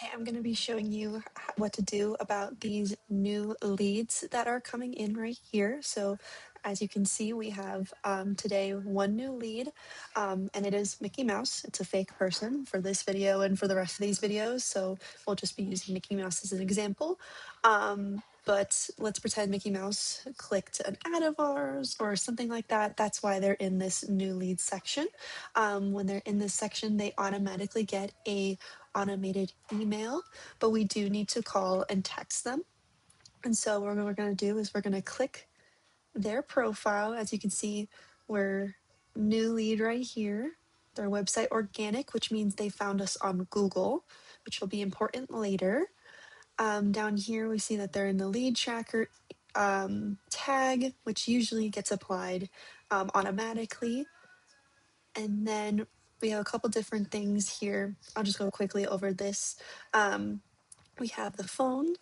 Okay, I'm going to be showing you what to do about these new leads that are coming in right here. So as you can see, we have today one new lead, and it is Mickey Mouse. It's a fake person for this video and for the rest of these videos. So we'll just be using Mickey Mouse as an example. But let's pretend Mickey Mouse clicked an ad of ours or something like that. That's why they're in this new lead section. When they're in this section, they automatically get a automated email, but we do need to call and text them. And so what we're going to do is we're going to click their profile. As you can see, we're new lead right here. Their website organic, which means they found us on Google, which will be important later. Down here, we see that they're in the lead tracker tag, which usually gets applied automatically. And then we have a couple different things here. I'll just go quickly over this. We have the phone,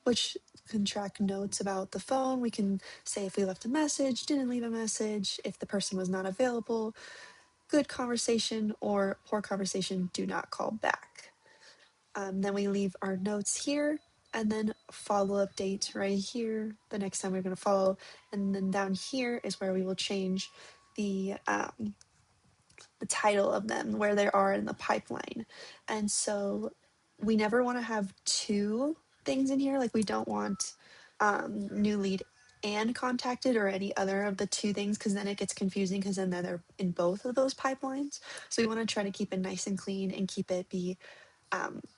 which can track notes about the phone. We can say if we left a message, didn't leave a message, if the person was not available, good conversation, or poor conversation, do not call back. Then we leave our notes here, and then follow-up date right here, the next time we're going to follow. And then down here is where we will change the title of them, where they are in the pipeline. And so we never want to have two things in here. Like we don't want new lead and contacted or any other of the two things, because then it gets confusing because then they're in both of those pipelines. So we want to try to keep it nice and clean and keep it be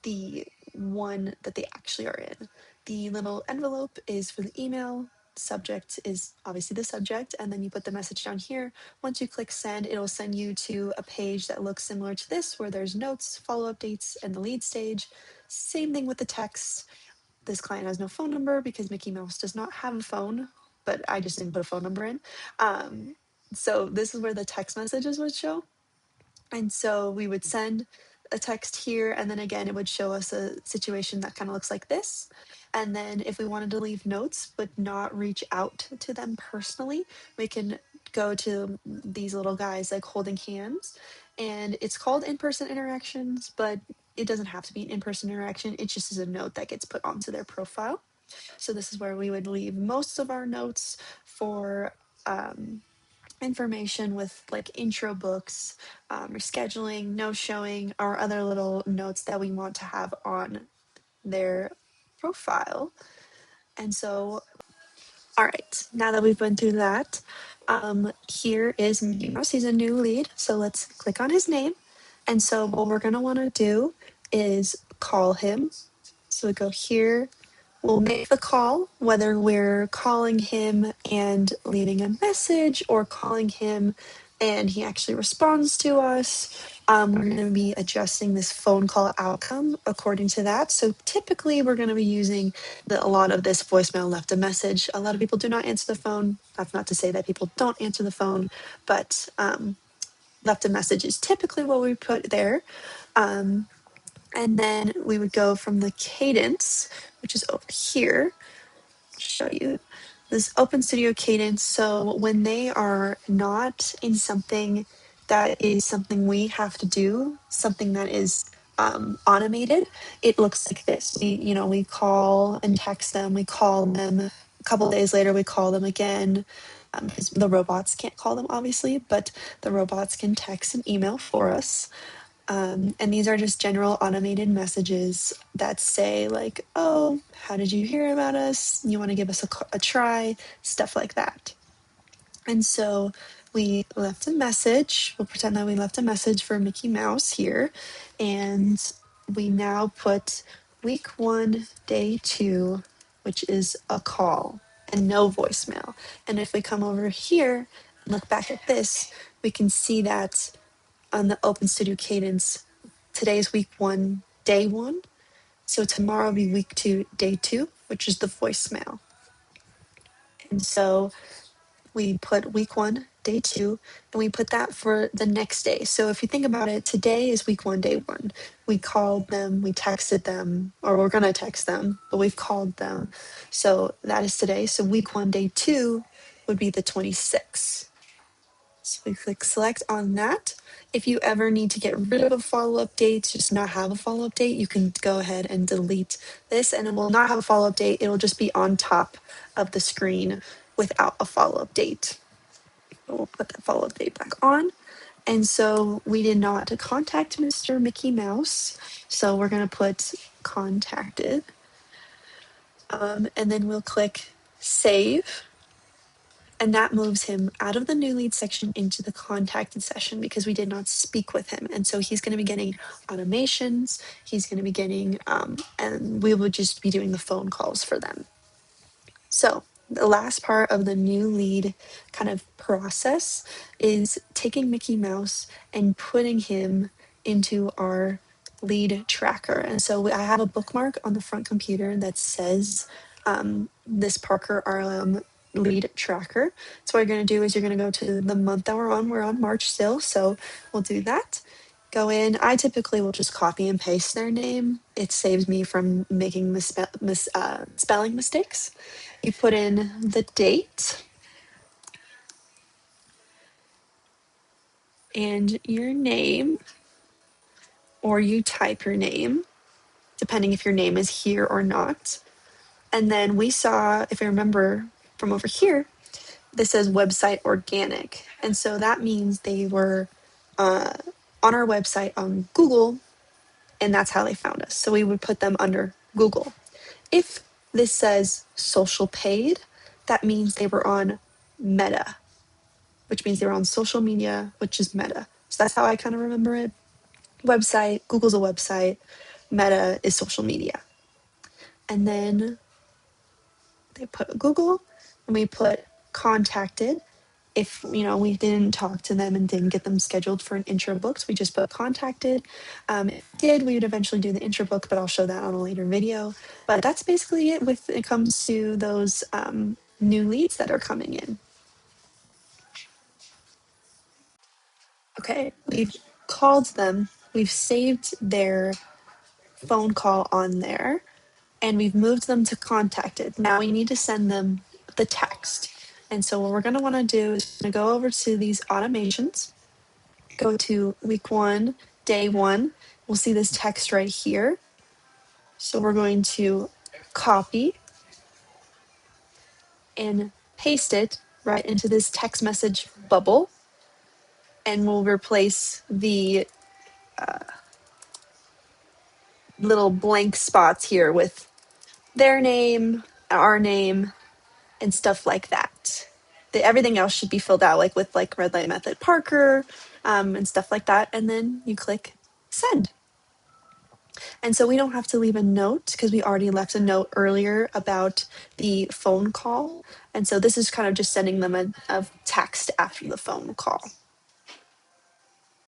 the one that they actually are in. The little envelope is for the email. Subject is obviously the subject, and then you put the message down here. Once you click send, it'll send you to a page that looks similar to this, where there's notes, follow-up dates, and the lead stage. Same thing with the text. This client has no phone number because Mickey Mouse does not have a phone, but I just didn't put a phone number in. So this is where the text messages would show. And so we would send a text here, and then again, it would show us a situation that kind of looks like this. And then if we wanted to leave notes but not reach out to them personally, we can go to these little guys like holding hands. And it's called in-person interactions, but it doesn't have to be an in-person interaction. It just is a note that gets put onto their profile. So this is where we would leave most of our notes for information with like intro books, rescheduling, no showing, or other little notes that we want to have on their profile. And so, all right, now that we've been through that, here is Mickey Mouse. He's a new lead. So let's click on his name. And so what we're going to want to do is call him. So we go here. We'll make the call, whether we're calling him and leaving a message or calling him and he actually responds to us. We're going to be adjusting this phone call outcome according to that. So typically we're going to be using a lot of this voicemail left a message. A lot of people do not answer the phone. That's not to say that people don't answer the phone, but left a message is typically what we put there. And then we would go from the cadence, which is over here. Show you this open studio cadence. So when they are not in something that is something we have to do, something that is automated, it looks like this. We call and text them. We call them a couple days later. We call them again. Because the robots can't call them, obviously, but the robots can text and email for us. And these are just general automated messages that say, like, oh, how did you hear about us? You want to give us a try? Stuff like that. And so we left a message. We'll pretend that we left a message for Mickey Mouse here. And we now put week 1, day 2, which is a call and no voicemail. And if we come over here and look back at this, we can see that on the Open Studio Cadence, today's week 1, day 1. So tomorrow will be week 2, day 2, which is the voicemail. And so we put week 1, day 2, and we put that for the next day. So if you think about it, today is week 1, day 1. We called them, we texted them, or we're going to text them, but we've called them. So that is today. So week 1, day 2 would be the 26th. So we click select on that. If you ever need to get rid of a follow-up date, just not have a follow-up date, you can go ahead and delete this and it will not have a follow-up date. It will just be on top of the screen without a follow-up date. We'll put that follow-up date back on. And so we did not contact Mr. Mickey Mouse. So we're going to put contacted. And then we'll click save. And that moves him out of the new lead section into the contacted session because we did not speak with him. And so he's going to be getting automations. He's going to be getting, and we would just be doing the phone calls for them. So the last part of the new lead kind of process is taking Mickey Mouse and putting him into our lead tracker. And so I have a bookmark on the front computer that says this Parker RLM lead tracker. So what you're going to do is you're going to go to the month that we're on. We're on March still, so we'll do that. Go in. I typically will just copy and paste their name. It saves me from making spelling mistakes. You put in the date and your name, or you type your name, depending if your name is here or not. And then we saw, if I remember from over here, this says website organic. And so that means they were on our website on Google, and that's how they found us. So we would put them under Google. If this says social paid, that means they were on Meta, which means they were on social media, which is Meta. So that's how I kind of remember it. Website, Google's a website, Meta is social media. And then they put Google and we put contacted. If we didn't talk to them and didn't get them scheduled for an intro book, so we just put contacted. If we did, we would eventually do the intro book, but I'll show that on a later video. But that's basically it when it comes to those new leads that are coming in. Okay, we've called them, we've saved their phone call on there, and we've moved them to contacted. Now we need to send them the text. And so what we're going to want to do is go over to these automations, go to week 1, day 1. We'll see this text right here. So we're going to copy and paste it right into this text message bubble. And we'll replace the little blank spots here with their name, our name, and stuff like that. Everything else should be filled out like with like red light method Parker and stuff like that. And then you click send. And so we don't have to leave a note because we already left a note earlier about the phone call. And so this is kind of just sending them a text after the phone call.